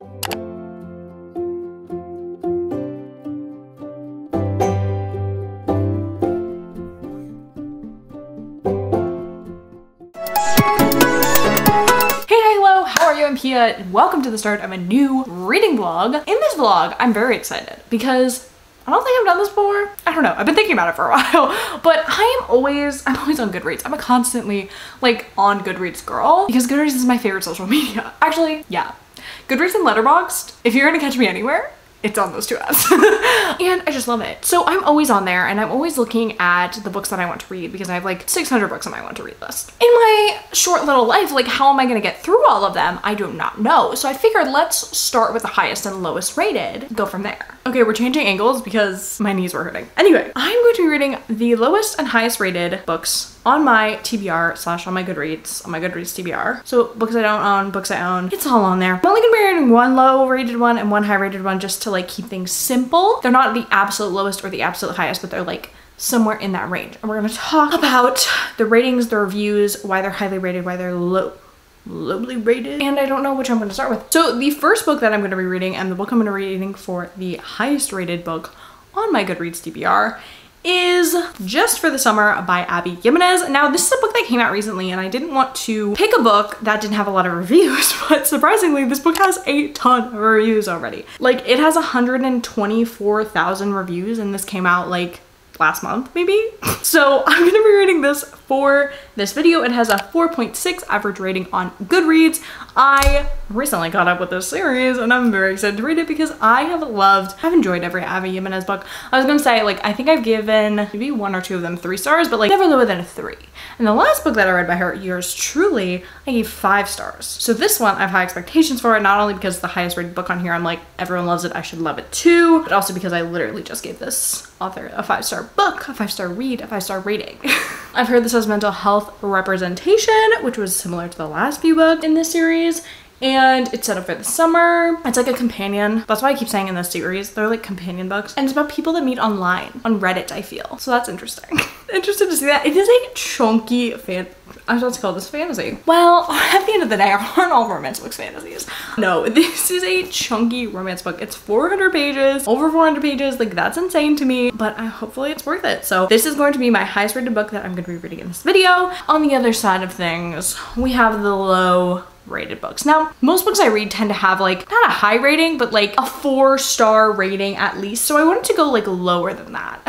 I'm Pia, and welcome to the start of a new reading vlog. In this vlog, I'm very excited because I don't think I've done this before. I don't know, I've been thinking about it for a while, but I'm always on Goodreads. I'm a constantly like on Goodreads girl because Goodreads is my favorite social media. Actually, yeah. Goodreads and Letterboxd, if you're gonna catch me anywhere, it's on those two apps. And I just love it. So I'm always on there and I'm always looking at the books that I want to read because I have like 600 books on my want to read list. In my short little life, like how am I gonna get through all of them? I do not know. So I figured let's start with the highest and lowest rated, go from there. Okay, we're changing angles because my knees were hurting. Anyway, I'm going to be reading the lowest and highest rated books on my TBR / on my Goodreads TBR. So books I don't own, books I own, it's all on there. I'm only gonna be reading one low rated one and one high rated one just to like keep things simple. They're not the absolute lowest or the absolute highest, but they're like somewhere in that range. And we're gonna talk about the ratings, the reviews, why they're highly rated, why they're lowly rated, and I don't know which I'm going to start with. So the first book that I'm going to be reading and the book I'm going to be reading for the highest rated book on my Goodreads TBR is Just for the Summer by Abby Jimenez. Now this is a book that came out recently and I didn't want to pick a book that didn't have a lot of reviews, but surprisingly this book has a ton of reviews already. Like it has 124,000 reviews and this came out like last month maybe. So I'm gonna be reading this for this video. It has a 4.6 average rating on Goodreads. I recently caught up with this series and I'm very excited to read it because I've enjoyed every Abby Jimenez book. I was gonna say like I think I've given maybe one or two of them 3 stars, but like never lower than a 3. And the last book that I read by her, yours truly, I gave 5 stars. So this one I have high expectations for it, not only because it's the highest rated book on here, I'm like everyone loves it, I should love it too, but also because I literally just gave this author a 5-star book, a 5-star read, a 5-star rating. I've heard this has mental health representation, which was similar to the last few books in this series, and it's set up for the summer. It's like a companion. That's why I keep saying in this series, they're like companion books. And it's about people that meet online, on Reddit, I feel. So that's interesting. Interested to see that. It is a chunky I was about to call this fantasy. Well, at the end of the day, aren't all romance books fantasies? No, this is a chunky romance book. It's 400 pages, over 400 pages. Like that's insane to me, but hopefully it's worth it. So this is going to be my highest rated book that I'm going to be reading in this video. On the other side of things, we have the low rated books. Now, most books I read tend to have like, not a high rating, but like a 4-star rating at least. So I wanted to go like lower than that.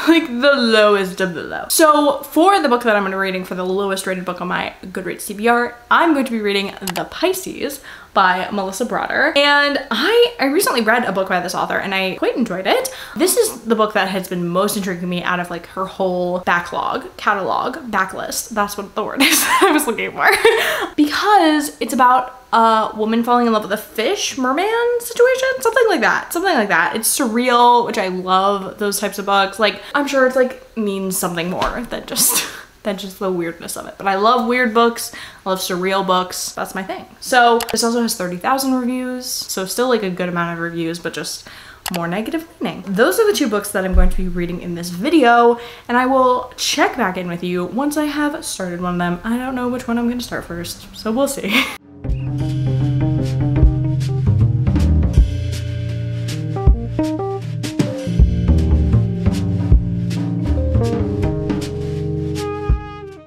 Like the lowest of the low. So for the book that I'm going to be reading for the lowest rated book on my Goodreads TBR, I'm going to be reading The Pisces by Melissa Broder. And I recently read a book by this author and I quite enjoyed it. This is the book that has been most intriguing me out of like her whole catalog, backlist. That's what the word is I was looking for. Because it's about a woman falling in love with a fish merman situation, something like that. It's surreal, which I love those types of books. Like I'm sure it's like means something more than just the weirdness of it. But I love weird books. I love surreal books. That's my thing. So this also has 30,000 reviews. So still like a good amount of reviews, but just more negative leaning. Those are the 2 books that I'm going to be reading in this video, and I will check back in with you once I have started one of them. I don't know which one I'm going to start first, so we'll see.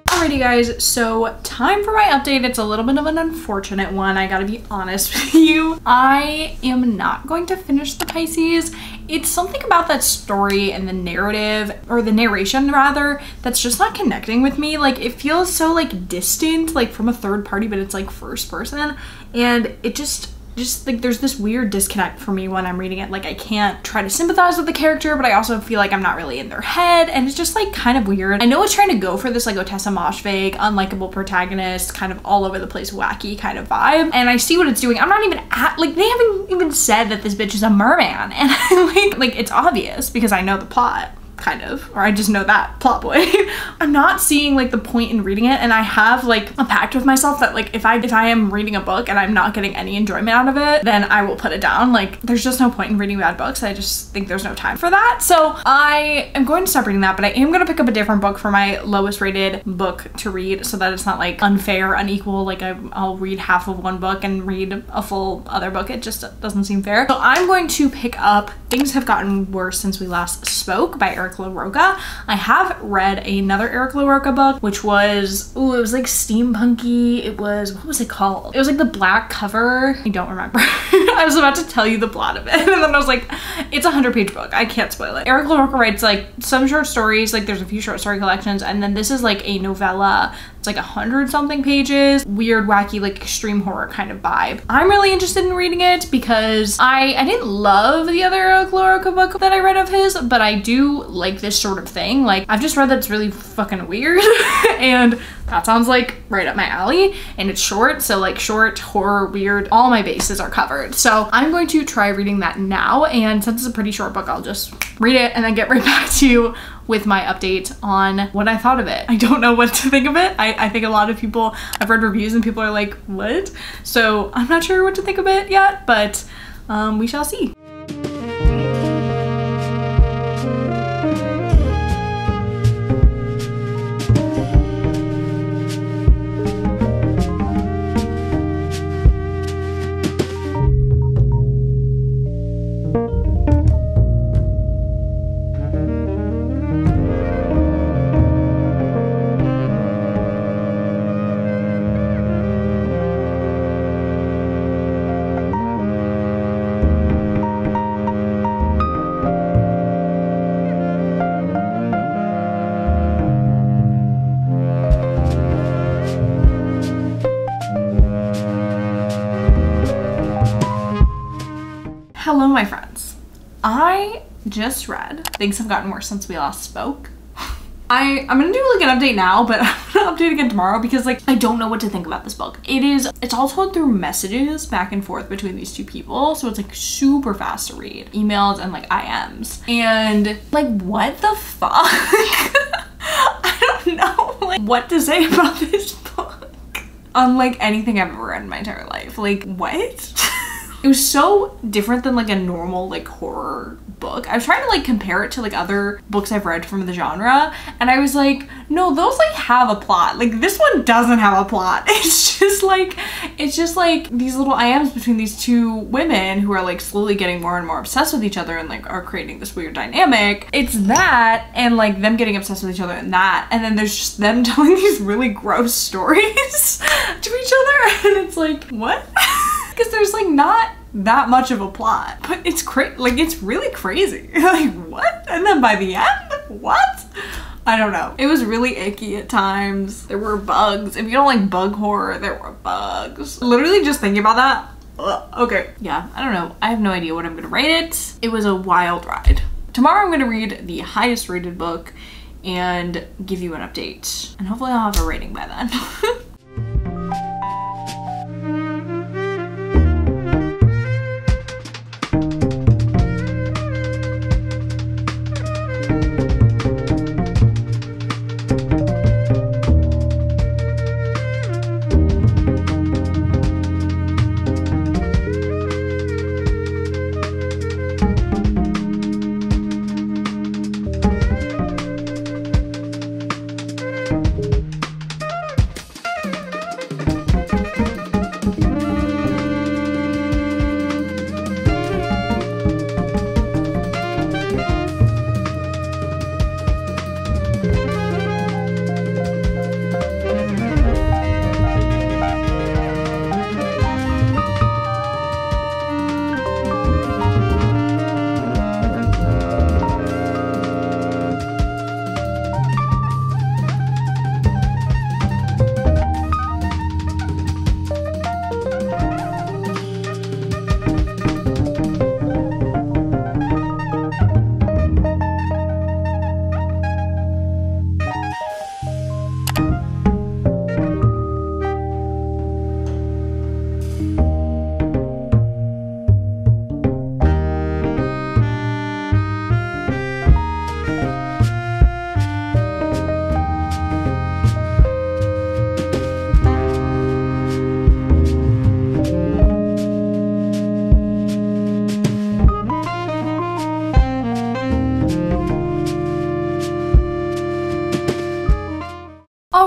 Alrighty guys, so time for my update. It's a little bit of an unfortunate one, I gotta be honest with you. I am not going to finish The Pisces. It's something about that story and the narrative, or the narration rather, that's just not connecting with me. Like it feels so like distant, like from a third party, but it's like first person, and it just like there's this weird disconnect for me when I'm reading it. Like I can't try to sympathize with the character, but I also feel like I'm not really in their head, and it's just like kind of weird. I know it's trying to go for this like Otessa Moshfegh, unlikable protagonist, kind of all over the place, wacky kind of vibe, and I see what it's doing. I'm not even like they haven't even said that this bitch is a merman, and like it's obvious because I know the plot. kind of, or I just know that plot point. I'm not seeing like the point in reading it, and I have like a pact with myself that like if I am reading a book and I'm not getting any enjoyment out of it, then I will put it down. Like there's just no point in reading bad books. I just think there's no time for that. So I am going to stop reading that, but I am going to pick up a different book for my lowest rated book to read so that it's not like unfair, unequal, like I'll read half of one book and read a full other book. It just doesn't seem fair. So I'm going to pick up Things Have Gotten Worse Since We Last Spoke by Eric LaRocca. I have read another Eric LaRocca book, which was, ooh, it was like steampunky. It was, what was it called? It was like the black cover. I don't remember. I was about to tell you the plot of it, and then I was like, it's a 100-page book. I can't spoil it. Eric LaRocca writes like some short stories, like there's a few short story collections, and then this is like a novella. It's like 100-something pages, weird, wacky, like extreme horror kind of vibe. I'm really interested in reading it because I didn't love the other Eric LaRocca book that I read of his, but I do like this sort of thing. Like I've just read that it's really fucking weird and that sounds like right up my alley, and it's short, so like short, horror, weird, all my bases are covered. So I'm going to try reading that now, and since it's a pretty short book, I'll just read it and then get right back to you with my update on what I thought of it. I don't know what to think of it. I think a lot of people, I've read reviews and people are like, what? So I'm not sure what to think of it yet, but we shall see. Hello, my friends. I just read Things Have Gotten Worse Since We Last Spoke. I'm gonna do like an update now, but I'm gonna update again tomorrow because like I don't know what to think about this book. It's all told through messages back and forth between these two people, so it's like super fast to read. Emails and like IMs. And like what the fuck? I don't know like what to say about this book. Unlike anything I've ever read in my entire life. Like what? It was so different than like a normal like horror book. I was trying to like compare it to like other books I've read from the genre, and I was like, no, those like have a plot. Like this one doesn't have a plot. It's just like these little IMs between these two women who are like slowly getting more and more obsessed with each other and like are creating this weird dynamic. It's that and like them getting obsessed with each other and that, and then there's just them telling these really gross stories to each other, and it's like, what? Because there's like not that much of a plot, but it's like it's really crazy. Like what? And then by the end, what? I don't know. It was really icky at times. There were bugs. If you don't like bug horror, there were bugs. Literally just thinking about that. Ugh. Okay. Yeah, I don't know. I have no idea what I'm gonna rate it. It was a wild ride. Tomorrow I'm gonna read the highest rated book and give you an update. And hopefully I'll have a rating by then.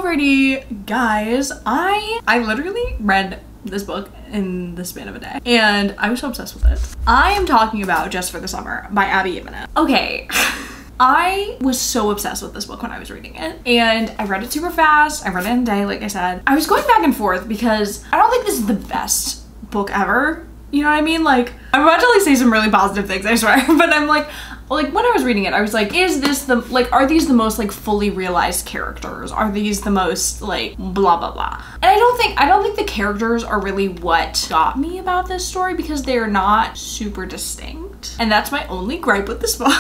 Alrighty, guys, I literally read this book in the span of a day and I was so obsessed with it. I am talking about Just for the Summer by Abby Jimenez. Okay. I was so obsessed with this book when I was reading it, and I read it super fast. I read it in a day, like I said. I was going back and forth because I don't think this is the best book ever. You know what I mean? Like, I'm about to like say some really positive things, I swear, but I'm like, well, like when I was reading it, I was like, is this the, like, are these the most like fully realized characters? Are these the most like blah, blah, blah? And I don't think the characters are really what got me about this story because they're not super distinct. And that's my only gripe with this book.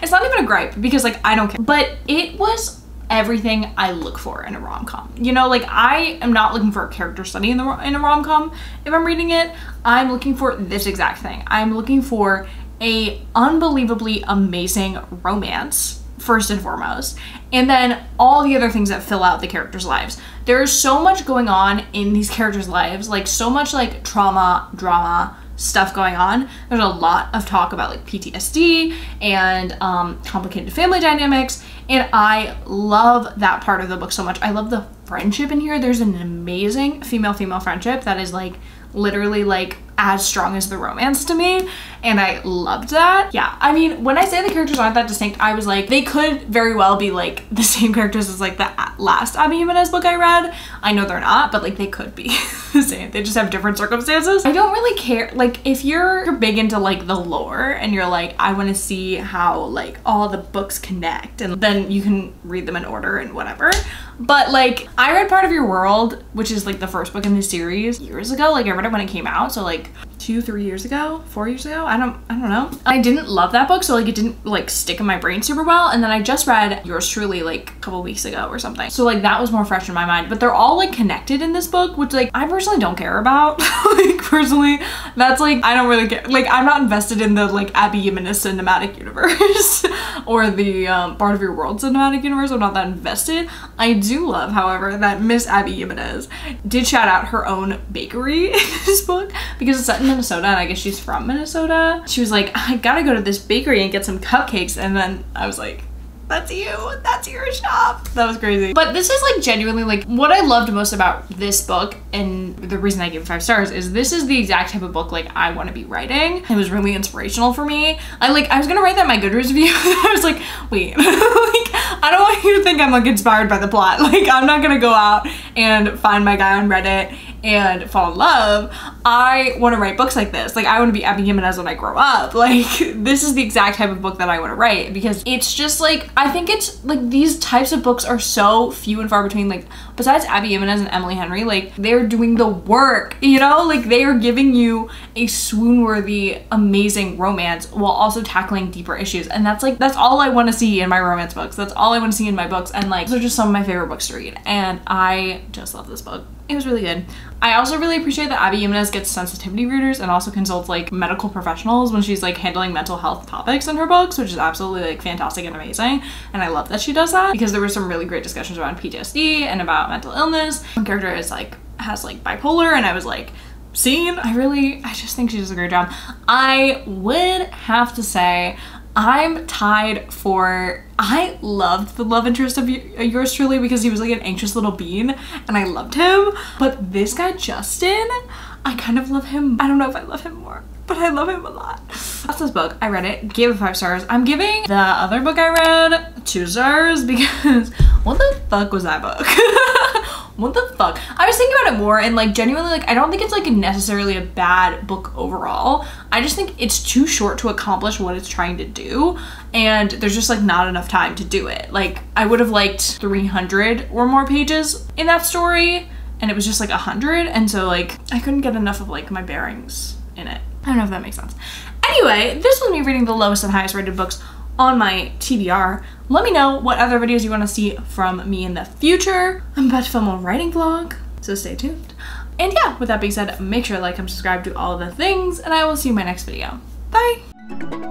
It's not even a gripe because like, I don't care, but it was everything I look for in a rom-com. You know, like I am not looking for a character study in a rom-com. If I'm reading it, I'm looking for this exact thing. I'm looking for a unbelievably amazing romance, first and foremost, and then all the other things that fill out the characters' lives. There's so much going on in these characters' lives, like so much like trauma, drama, stuff going on. There's a lot of talk about like PTSD and complicated family dynamics, and I love that part of the book so much. I love the friendship in here. There's an amazing female-female friendship that is like literally like as strong as the romance to me, and I loved that. Yeah, I mean, when I say the characters aren't that distinct, I was like, they could very well be like the same characters as like the last Abby Jimenez book I read. I know they're not, but like they could be the same. They just have different circumstances. I don't really care. Like if you're big into like the lore and you're like, I want to see how like all the books connect, and then you can read them in order and whatever. But like I read Part of Your World, which is like the first book in the series, years ago. Like I read it when it came out, so like 2-3 years ago, 4 years ago, I don't know. I didn't love that book, so like it didn't like stick in my brain super well. And then I just read Yours Truly like a couple weeks ago or something, so like that was more fresh in my mind. But they're all like connected in this book, which like I personally don't care about. Like personally, that's like I don't really care. Like I'm not invested in the like Abby Jimenez cinematic universe or the Part of Your World cinematic universe. I'm not that invested. I do love, however, that Miss Abby Jimenez did shout out her own bakery in this book because it's set in Minnesota, and I guess she's from Minnesota. She was like, I gotta go to this bakery and get some cupcakes, and then I was like, that's you, that's your shop. That was crazy. But this is like genuinely like what I loved most about this book, and the reason I gave it 5 stars is this is the exact type of book like I want to be writing. It was really inspirational for me. I was gonna write that in my Goodreads review. I was like, wait, like I don't want you to think I'm like inspired by the plot. Like I'm not gonna go out and find my guy on Reddit and fall in love. I want to write books like this. Like I want to be Abby Jimenez when I grow up. Like this is the exact type of book that I want to write, because it's just like, I think it's like these types of books are so few and far between. Like besides Abby Jimenez and Emily Henry, like they're doing the work, you know, like they are giving you a swoon-worthy, amazing romance while also tackling deeper issues. And that's like, that's all I want to see in my romance books. That's all I want to see in my books. And like, those are just some of my favorite books to read. And I just love this book. It was really good. I also really appreciate that Abby Jimenez gets sensitivity readers and also consults like medical professionals when she's like handling mental health topics in her books, which is absolutely like fantastic and amazing. And I love that she does that, because there were some really great discussions around PTSD and about mental illness. One character is like, has like bipolar, and I was like, seen. I just think she does a great job. I would have to say I'm tied for, I loved the love interest of Yours Truly because he was like an anxious little bean and I loved him. But this guy, Justin, I kind of love him. I don't know if I love him more, but I love him a lot. That's this book. I read it, gave it 5 stars. I'm giving the other book I read 2 stars because what the fuck was that book? What the fuck? I was thinking about it more, and like genuinely, like I don't think it's like necessarily a bad book overall. I just think it's too short to accomplish what it's trying to do, and there's just like not enough time to do it. Like I would have liked 300 or more pages in that story, and it was just like 100, and so like I couldn't get enough of like my bearings in it. I don't know if that makes sense. Anyway, this was me reading the lowest and highest rated books on my TBR. Let me know what other videos you want to see from me in the future. I'm about to film a writing vlog, so stay tuned. And yeah, with that being said, make sure to like and subscribe to all of the things, and I will see you in my next video. Bye!